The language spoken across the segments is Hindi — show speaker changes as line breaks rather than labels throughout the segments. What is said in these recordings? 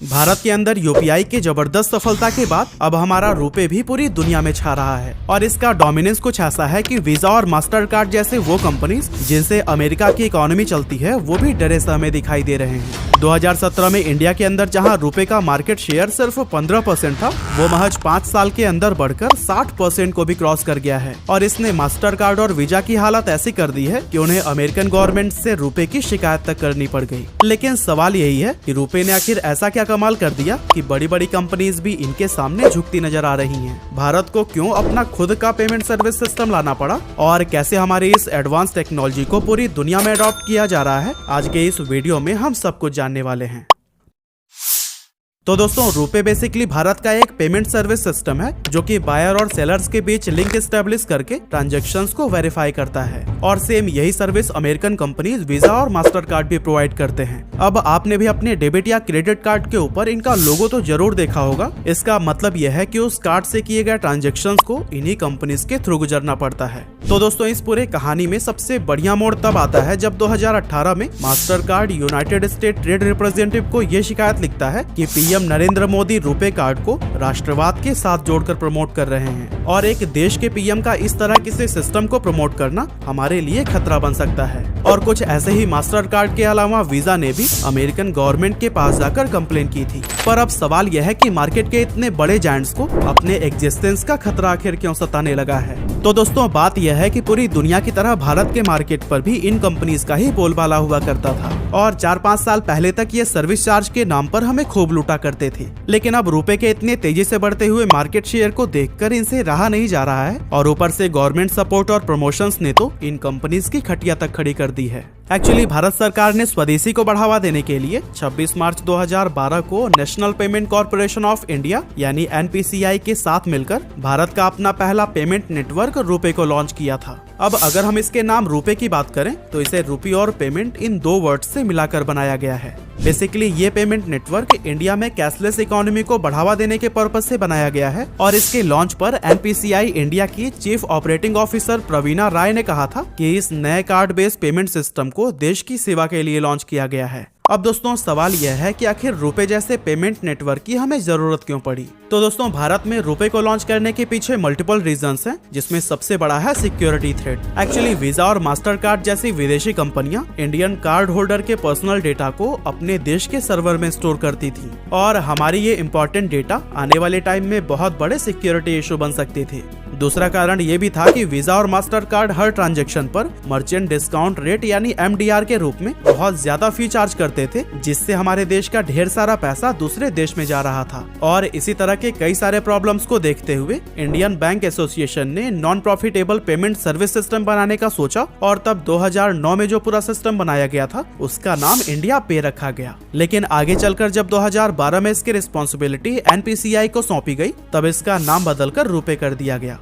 भारत के अंदर यूपीआई की जबरदस्त सफलता के बाद अब हमारा रुपए भी पूरी दुनिया में छा रहा है और इसका डोमिनेंस कुछ ऐसा है कि वीजा और मास्टर कार्ड जैसे वो कंपनीज जिनसे अमेरिका की इकोनॉमी चलती है वो भी डरे सह में दिखाई दे रहे हैं। 2017 में इंडिया के अंदर जहां रुपए का मार्केट शेयर सिर्फ 15% था, वो महज 5 साल के अंदर बढ़कर 60% को भी क्रॉस कर गया है और इसने मास्टर कार्ड और वीजा की हालत ऐसी कर दी है कि उन्हें अमेरिकन गवर्नमेंट से रुपए की शिकायत तक करनी पड़ गई। लेकिन सवाल यही है कि रुपए ने आखिर ऐसा क्या कमाल कर दिया कि बड़ी बड़ी कंपनीज भी इनके सामने झुकती नजर आ रही हैं। भारत को क्यों अपना खुद का पेमेंट सर्विस सिस्टम लाना पड़ा और कैसे हमारी इस एडवांस टेक्नोलॉजी को पूरी दुनिया में अडॉप्ट किया जा रहा है, आज के इस वीडियो में हम सब कुछ जानने वाले हैं। तो दोस्तों, रुपे बेसिकली भारत का एक पेमेंट सर्विस सिस्टम है जो कि बायर और सेलर्स के बीच लिंक एस्टेब्लिश करके ट्रांजैक्शंस को वेरीफाई करता है और सेम यही सर्विस अमेरिकन कंपनीज वीजा और मास्टर कार्ड भी प्रोवाइड करते हैं। अब आपने भी अपने डेबिट या क्रेडिट कार्ड के ऊपर इनका लोगो तो जरूर देखा होगा। इसका मतलब यह है कि उस कार्ड से किए गए ट्रांजैक्शंस को इन्हीं कंपनीज के थ्रू गुजरना पड़ता है। तो दोस्तों, इस पूरे कहानी में सबसे बढ़िया मोड़ तब आता है जब 2018 में master card United state trade representative को ये शिकायत लिखता है कि पीएम नरेंद्र मोदी रुपे कार्ड को राष्ट्रवाद के साथ जोड़कर प्रमोट कर रहे हैं और एक देश के पीएम का इस तरह किसी सिस्टम को प्रमोट करना हमारे लिए खतरा बन सकता है। और कुछ ऐसे ही मास्टर कार्ड के अलावा वीजा ने भी अमेरिकन गवर्नमेंट के पास जाकर कंप्लेन की थी। पर अब सवाल यह है कि मार्केट के इतने बड़े जायंट्स को अपने एग्जिस्टेंस का खतरा आखिर क्यों सताने लगा है। तो दोस्तों, बात यह है कि पूरी दुनिया की तरह भारत के मार्केट पर भी इन कंपनीज का ही बोलबाला हुआ करता था और 4-5 साल पहले तक ये सर्विस चार्ज के नाम पर हमें खूब लूटा करते थे। लेकिन अब रुपए के इतने तेजी से बढ़ते हुए मार्केट शेयर को देखकर इनसे रहा नहीं जा रहा है और ऊपर से गवर्नमेंट सपोर्ट और प्रमोशंस ने तो इन कंपनीज की खटिया तक खड़ी कर दी है। एक्चुअली भारत सरकार ने स्वदेशी को बढ़ावा देने के लिए 26 मार्च 2012 को national payment corporation of India यानी एनपीसीआई के साथ मिलकर भारत का अपना पहला पेमेंट नेटवर्क रुपे को लॉन्च किया था। अब अगर हम इसके नाम रुपे की बात करें तो इसे रुपी और पेमेंट इन 2 वर्ड्स से मिलाकर बनाया गया है। बेसिकली ये पेमेंट नेटवर्क इंडिया में कैशलेस इकोनॉमी को बढ़ावा देने के पर्पज से बनाया गया है और इसके लॉन्च पर एनपीसीआई इंडिया की चीफ ऑपरेटिंग ऑफिसर प्रवीणा राय ने कहा था कि इस नए कार्ड बेस्ड पेमेंट सिस्टम को देश की सेवा के लिए लॉन्च किया गया है। अब दोस्तों, सवाल यह है कि आखिर रुपे जैसे पेमेंट नेटवर्क की हमें जरूरत क्यों पड़ी। तो दोस्तों, भारत में रुपे को लॉन्च करने के पीछे मल्टीपल रीजंस हैं, जिसमें सबसे बड़ा है सिक्योरिटी थ्रेट। एक्चुअली वीजा और मास्टर कार्ड जैसी विदेशी कंपनियां इंडियन कार्ड होल्डर के पर्सनल डेटा को अपने देश के सर्वर में स्टोर करती थी और हमारी ये इम्पोर्टेंट डेटा आने वाले टाइम में बहुत बड़े सिक्योरिटी इशू बन सकते थे। दूसरा कारण ये भी था कि वीजा और मास्टर कार्ड हर ट्रांजैक्शन पर मर्चेंट डिस्काउंट रेट यानी MDR के रूप में बहुत ज्यादा फी चार्ज करते थे, जिससे हमारे देश का ढेर सारा पैसा दूसरे देश में जा रहा था। और इसी तरह के कई सारे प्रॉब्लम्स को देखते हुए इंडियन बैंक एसोसिएशन ने non profitable payment service system बनाने का सोचा और तब 2009 में जो पूरा सिस्टम बनाया गया था उसका नाम इंडिया पे रखा गया। लेकिन आगे चलकर जब 2012 में इसकी रिस्पॉन्सिबिलिटी एनपीसीआई को सौंपी गई, तब इसका नाम बदलकर रुपे कर दिया गया।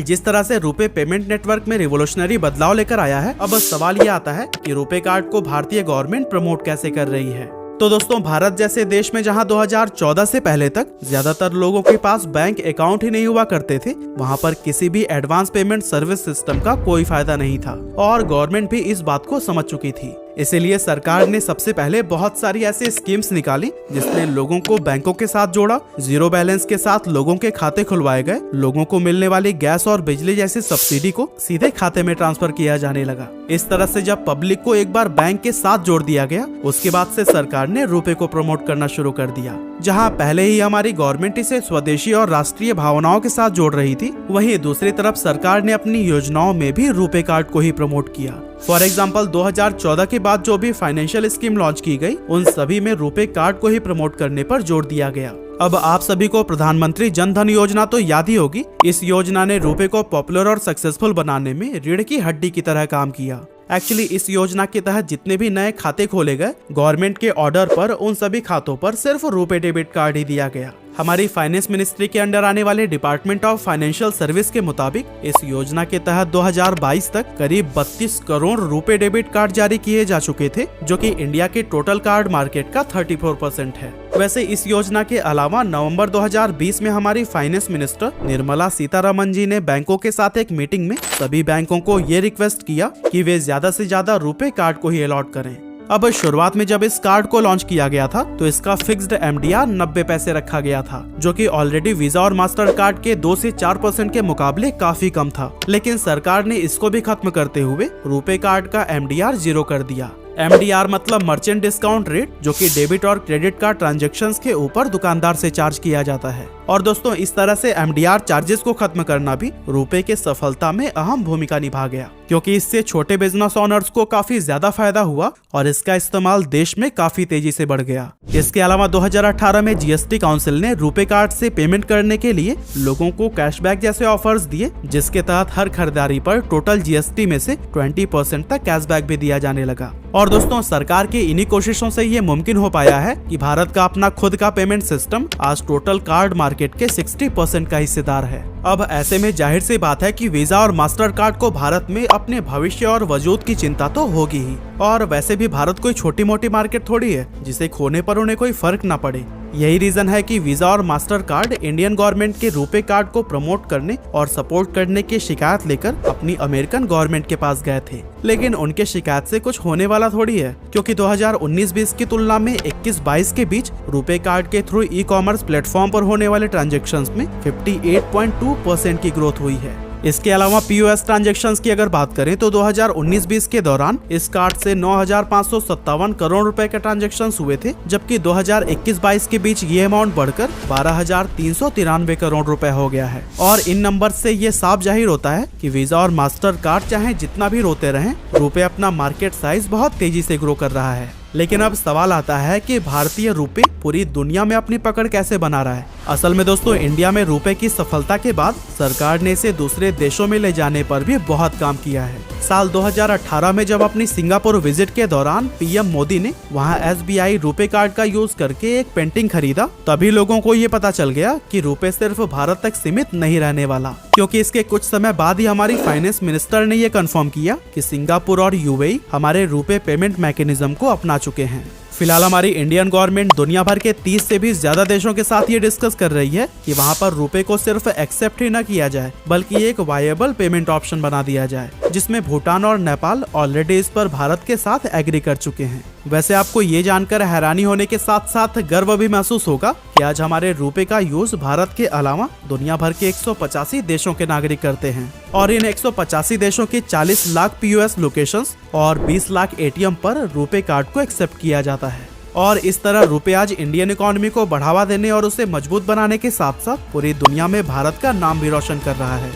जिस तरह से रुपे पेमेंट नेटवर्क में रिवोल्यूशनरी बदलाव लेकर आया है, अब सवाल ये आता है कि रुपे कार्ड को भारतीय गवर्नमेंट प्रमोट कैसे कर रही है। तो दोस्तों, भारत जैसे देश में जहां 2014 से पहले तक ज्यादातर लोगों के पास बैंक अकाउंट ही नहीं हुआ करते थे, वहां पर किसी भी एडवांस पेमेंट सर्विस सिस्टम का कोई फायदा नहीं था और गवर्नमेंट भी इस बात को समझ चुकी थी। इसीलिए सरकार ने सबसे पहले बहुत सारी ऐसी स्कीम्स निकाली जिसने लोगों को बैंकों के साथ जोड़ा, जीरो बैलेंस के साथ लोगों के खाते खुलवाए गए, लोगों को मिलने वाली गैस और बिजली जैसी सब्सिडी को सीधे खाते में ट्रांसफर किया जाने लगा। इस तरह से जब पब्लिक को एक बार बैंक के साथ जोड़ दिया गया, उसके बाद से सरकार ने रुपे को प्रमोट करना शुरू कर दिया। जहां पहले ही हमारी गवर्नमेंट इसे स्वदेशी और राष्ट्रीय भावनाओं के साथ जोड़ रही थी, वहीं दूसरी तरफ सरकार ने अपनी योजनाओं में भी रुपे कार्ड को ही प्रमोट किया। फॉर एग्जाम्पल 2014 के बाद जो भी फाइनेंशियल स्कीम लॉन्च की गई, उन सभी में रुपे कार्ड को ही प्रमोट करने पर जोर दिया गया। अब आप सभी को प्रधानमंत्री जन धन योजना तो याद ही होगी। इस योजना ने रुपे को पॉपुलर और सक्सेसफुल बनाने में रीढ़ की हड्डी की तरह काम किया। एक्चुअली इस योजना के तहत जितने भी नए खाते खोले गए, गवर्नमेंट के ऑर्डर पर उन सभी खातों पर सिर्फ रुपे डेबिट कार्ड ही दिया गया। हमारी फाइनेंस मिनिस्ट्री के अंडर आने वाले डिपार्टमेंट ऑफ फाइनेंशियल सर्विस के मुताबिक इस योजना के तहत 2022 तक करीब 32 करोड़ रुपए डेबिट कार्ड जारी किए जा चुके थे, जो कि इंडिया के टोटल कार्ड मार्केट का 34% है। वैसे इस योजना के अलावा नवंबर 2020 में हमारी फाइनेंस मिनिस्टर निर्मला सीतारमण जी ने बैंकों के साथ एक मीटिंग में सभी बैंकों को ये रिक्वेस्ट किया कि वे ज्यादा से ज्यादा रुपए कार्ड को ही अलॉट करें। अब शुरुआत में जब इस कार्ड को लॉन्च किया गया था तो इसका फिक्स्ड MDR 90 पैसे रखा गया था, जो कि ऑलरेडी वीजा और मास्टर कार्ड के 2 से 4% के मुकाबले काफी कम था। लेकिन सरकार ने इसको भी खत्म करते हुए रुपे कार्ड का MDR 0 कर दिया। MDR मतलब मर्चेंट डिस्काउंट रेट, जो कि डेबिट और क्रेडिट कार्ड ट्रांजैक्शंस के ऊपर दुकानदार से चार्ज किया जाता है। और दोस्तों, इस तरह से MDR चार्जेस को खत्म करना भी रुपे के सफलता में अहम भूमिका निभा गया, क्योंकि इससे छोटे बिजनेस ओनर्स को काफी ज्यादा फायदा हुआ और इसका इस्तेमाल देश में काफी तेजी से बढ़ गया। इसके अलावा 2018 में GST काउंसिल ने रुपे कार्ड से पेमेंट करने के लिए लोगों को कैशबैक जैसे ऑफर्स दिए, जिसके तहत हर खरीदारी पर टोटल GST में से 20% तक कैशबैक भी दिया जाने लगा। और दोस्तों, सरकार की इन्हीं कोशिशों से ये मुमकिन हो पाया है कि भारत का अपना खुद का पेमेंट सिस्टम आज टोटल कार्ड मार्केट के 60% का हिस्सेदार है। अब ऐसे में जाहिर सी बात है कि वीजा और मास्टर कार्ड को भारत में अपने भविष्य और वजूद की चिंता तो होगी ही। और वैसे भी भारत कोई छोटी मोटी मार्केट थोड़ी है जिसे खोने पर उन्हें कोई फर्क ना पड़े। यही रीजन है कि वीजा और मास्टर कार्ड इंडियन गवर्नमेंट के रुपे कार्ड को प्रमोट करने और सपोर्ट करने की शिकायत लेकर अपनी अमेरिकन गवर्नमेंट के पास गए थे। लेकिन उनके शिकायत से कुछ होने वाला थोड़ी है, क्योंकि 2019-20 की तुलना में 21-22 के बीच रुपे कार्ड के थ्रू ई-कॉमर्स प्लेटफॉर्म पर होने वाले ट्रांजैक्शंस में 58.2% की ग्रोथ हुई है। इसके अलावा POS ट्रांजैक्शंस की अगर बात करें तो 2019-20 के दौरान इस कार्ड से 9,557 करोड़ रुपए के ट्रांजैक्शंस हुए थे, जबकि 2021-22 के बीच ये अमाउंट बढ़कर 12,393 करोड़ रुपए हो गया है। और इन नंबर से ये साफ जाहिर होता है कि वीजा और मास्टर कार्ड चाहे जितना भी रोते रहें, रुपए अपना मार्केट साइज बहुत तेजी से ग्रो कर रहा है। लेकिन अब सवाल आता है कि भारतीय रुपए पूरी दुनिया में अपनी पकड़ कैसे बना रहा है। असल में दोस्तों, इंडिया में रुपए की सफलता के बाद सरकार ने इसे दूसरे देशों में ले जाने पर भी बहुत काम किया है। साल 2018 में जब अपनी सिंगापुर विजिट के दौरान PM मोदी ने वहां SBI रुपे कार्ड का यूज करके एक पेंटिंग खरीदा, तभी लोगों को ये पता चल गया कि रुपए सिर्फ भारत तक सीमित नहीं रहने वाला, क्योंकि इसके कुछ समय बाद ही हमारी फाइनेंस मिनिस्टर ने ये कंफर्म किया कि सिंगापुर और UAE हमारे रुपे पेमेंट मैकेनिज्म को अपना चुके हैं। फिलहाल हमारी इंडियन गवर्नमेंट दुनिया भर के 30 से भी ज्यादा देशों के साथ ये डिस्कस कर रही है कि वहाँ पर रुपए को सिर्फ एक्सेप्ट ही न किया जाए, बल्कि एक वायबल पेमेंट ऑप्शन बना दिया जाए, जिसमें भूटान और नेपाल ऑलरेडी इस पर भारत के साथ एग्री कर चुके हैं। वैसे आपको ये जानकर हैरानी होने के साथ साथ गर्व भी महसूस होगा कि आज हमारे रुपए का यूज भारत के अलावा दुनिया भर के 185 देशों के नागरिक करते हैं, और इन 185 देशों के 40 लाख POS लोकेशंस और 20 लाख ATM पर रुपे कार्ड को एक्सेप्ट किया जाता है। और इस तरह रुपए आज इंडियन इकोनॉमी को बढ़ावा देने और उसे मजबूत बनाने के साथ साथ पूरी दुनिया में भारत का नाम भी रोशन कर रहा है।